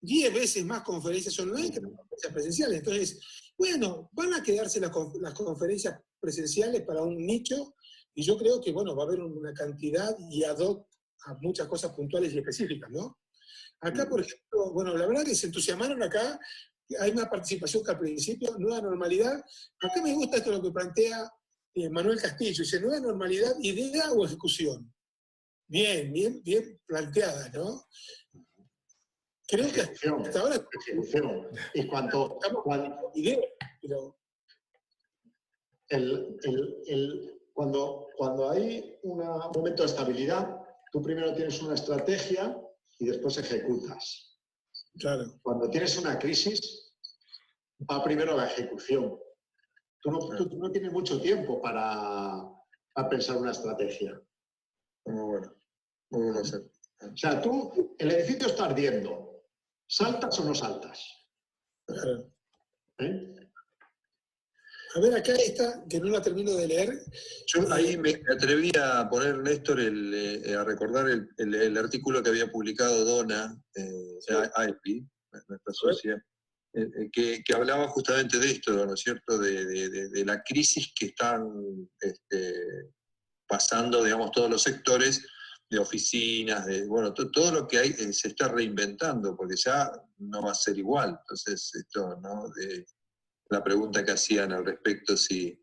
10 veces más conferencias online que las conferencias presenciales. Entonces, bueno, van a quedarse las conferencias presenciales para un nicho, y yo creo que, bueno, va a haber una cantidad y ad hoc a muchas cosas puntuales y específicas, ¿no? Acá, por ejemplo, bueno, la verdad que se entusiasmaron acá, hay más participación que al principio, nueva normalidad. Acá me gusta esto lo que plantea Manuel Castillo, dice, nueva normalidad, idea o ejecución. Bien planteada, ¿no? Creo que hasta ahora... Ejecución. Y cuando idea, pero... Cuando hay un momento de estabilidad, tú primero tienes una estrategia y después ejecutas. Claro. Cuando tienes una crisis, va primero la ejecución. Tú no tienes mucho tiempo para pensar una estrategia. Muy bueno hacer. O sea, el edificio está ardiendo. ¿Saltas o no saltas? Claro. A ver, acá esta, que no la termino de leer. Yo ahí me atreví a poner, Néstor, a recordar el artículo que había publicado Donna, AEPI, nuestra socia, que hablaba justamente de esto, ¿no es cierto?, de la crisis que están pasando, digamos, todos los sectores de oficinas, bueno, todo lo que hay se está reinventando, porque ya no va a ser igual. Entonces, esto, ¿no?, la pregunta que hacían al respecto, si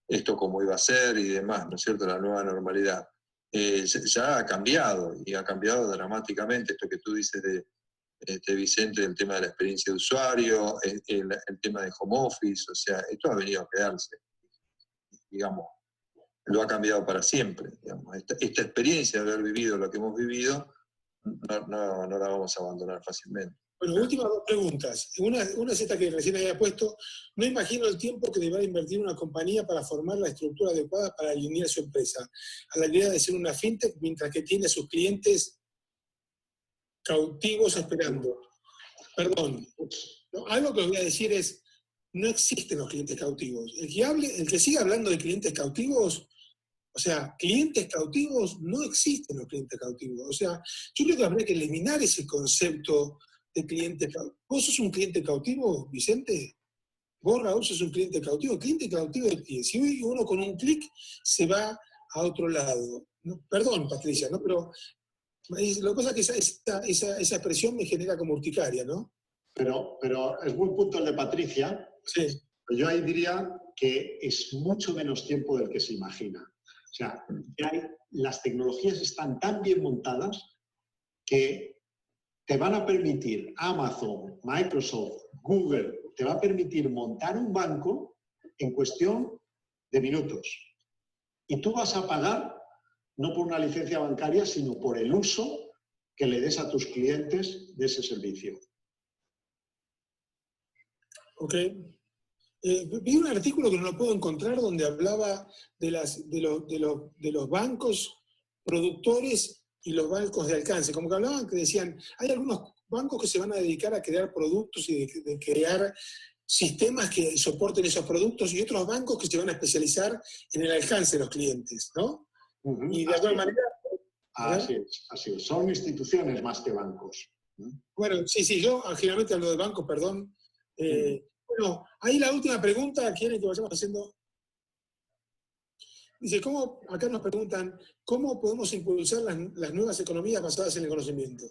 esto cómo iba a ser y demás, ¿no es cierto?, la nueva normalidad. Ya ha cambiado, y ha cambiado dramáticamente esto que tú dices de Vicente, el tema de la experiencia de usuario, el tema de home office, o sea, esto ha venido a quedarse, digamos, lo ha cambiado para siempre, digamos. Esta experiencia de haber vivido lo que hemos vivido, no la vamos a abandonar fácilmente. Bueno, últimas dos preguntas. Una es esta que recién había puesto. No imagino el tiempo que deberá invertir una compañía para formar la estructura adecuada para alinear su empresa a la idea de ser una fintech mientras que tiene a sus clientes cautivos esperando. Perdón. No, algo que os voy a decir es, no existen los clientes cautivos. El que siga hablando de clientes cautivos, o sea, clientes cautivos, no existen los clientes cautivos. O sea, yo creo que habría que eliminar ese concepto de cliente cautivo. ¿Vos sos un cliente cautivo, Vicente? ¿Vos, Raúl, sos un cliente cautivo? ¿Cliente cautivo de quién? Si uno con un clic se va a otro lado. No, perdón, Patricia, ¿no? Pero lo que pasa es que esa expresión me genera como urticaria, ¿no? Pero es buen punto el de Patricia. Sí. Yo ahí diría que es mucho menos tiempo del que se imagina. O sea, las tecnologías están tan bien montadas que te van a permitir, Amazon, Microsoft, Google, te va a permitir montar un banco en cuestión de minutos. Y tú vas a pagar no por una licencia bancaria, sino por el uso que le des a tus clientes de ese servicio. Ok. Vi un artículo que no lo puedo encontrar donde hablaba de los bancos productores y los bancos de alcance. Como que hablaban, que decían, hay algunos bancos que se van a dedicar a crear productos y de crear sistemas que soporten esos productos y otros bancos que se van a especializar en el alcance de los clientes, ¿no? Y de alguna manera... Así es. Son instituciones más que bancos. Bueno, sí, yo generalmente hablo de bancos, perdón. Bueno, ahí la última pregunta, ¿quieren que vayamos haciendo? Dice, acá nos preguntan, ¿cómo podemos impulsar las nuevas economías basadas en el conocimiento?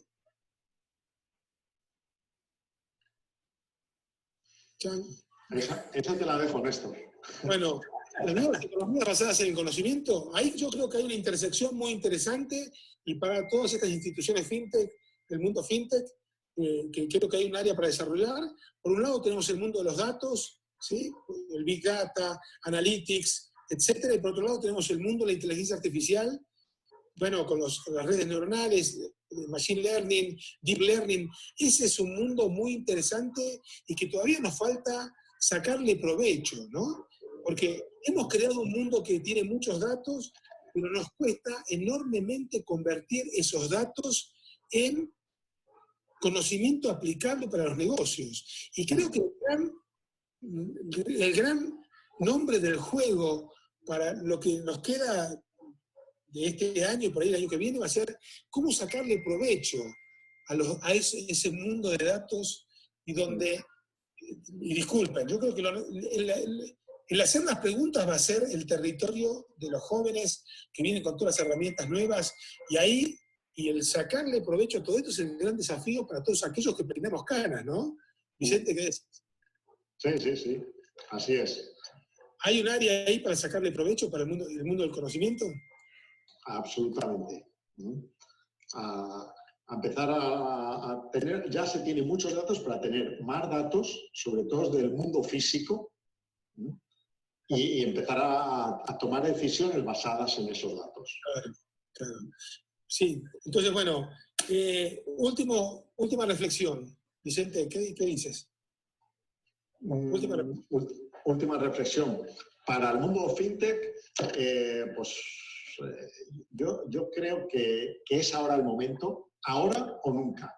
Chan. Esa te la dejo, Néstor. Bueno, las nuevas economías basadas en el conocimiento, ahí yo creo que hay una intersección muy interesante y para todas estas instituciones fintech, del mundo fintech, que creo que hay un área para desarrollar. Por un lado tenemos el mundo de los datos, ¿sí? El Big Data, Analytics, etcétera, y por otro lado tenemos el mundo de la inteligencia artificial, bueno, con las redes neuronales, Machine Learning, Deep Learning. Ese es un mundo muy interesante y que todavía nos falta sacarle provecho, ¿no? Porque hemos creado un mundo que tiene muchos datos, pero nos cuesta enormemente convertir esos datos en conocimiento aplicable para los negocios. Y creo que el gran nombre del juego para lo que nos queda de este año y por ahí el año que viene va a ser cómo sacarle provecho a ese mundo de datos y donde, y disculpen, yo creo que el hacer las preguntas va a ser el territorio de los jóvenes que vienen con todas las herramientas nuevas y el sacarle provecho a todo esto es el gran desafío para todos aquellos que prendemos canas, ¿no? Vicente, ¿qué decís? Sí, así es. ¿Hay un área ahí para sacarle provecho para el mundo del conocimiento? Absolutamente. A empezar a tener, ya se tienen muchos datos para tener más datos, sobre todo del mundo físico, y empezar a tomar decisiones basadas en esos datos. Claro. Sí, entonces, bueno, última reflexión. Vicente, ¿qué dices? Última reflexión. Para el mundo fintech, yo creo que es ahora el momento, ahora o nunca,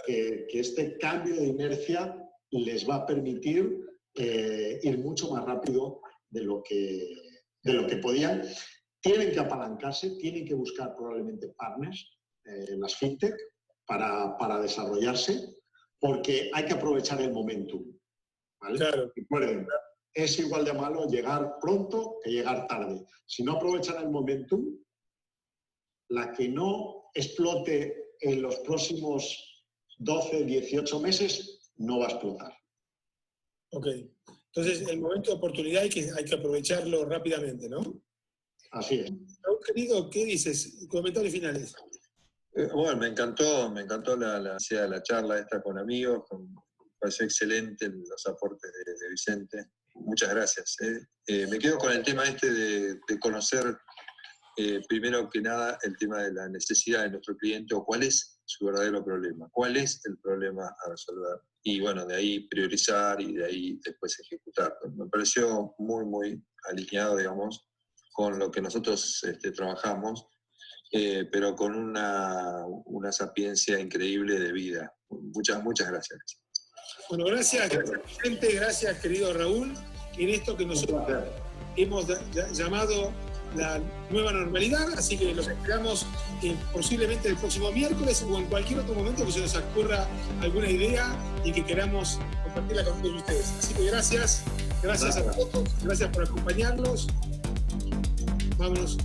que este cambio de inercia les va a permitir ir mucho más rápido de lo que podían. Tienen que apalancarse, tienen que buscar probablemente partners en las fintech para desarrollarse, porque hay que aprovechar el momentum, ¿vale? Claro. Recuerden, es igual de malo llegar pronto que llegar tarde. Si no aprovechan el momentum, la que no explote en los próximos 12, 18 meses, no va a explotar. Ok. Entonces, el momento de oportunidad hay que aprovecharlo rápidamente, ¿no? Así es. Raúl, querido, ¿qué dices? Comentarios finales. Bueno, me encantó la charla esta con amigos, me pareció excelente los aportes de Vicente. Muchas gracias. Me quedo con el tema de conocer, primero que nada, el tema de la necesidad de nuestro cliente o cuál es su verdadero problema, cuál es el problema a resolver. Y bueno, de ahí priorizar y de ahí después ejecutar. Me pareció muy, muy alineado, digamos, con lo que nosotros trabajamos, pero con una sapiencia increíble de vida. Muchas, muchas gracias. Bueno, gracias, Vicente, gracias, querido Raúl, en esto que nosotros hemos llamado la nueva normalidad, así que los esperamos posiblemente el próximo miércoles o en cualquier otro momento que se nos ocurra alguna idea y que queramos compartirla con todos ustedes. Así que gracias a todos, gracias por acompañarnos. Vámonos.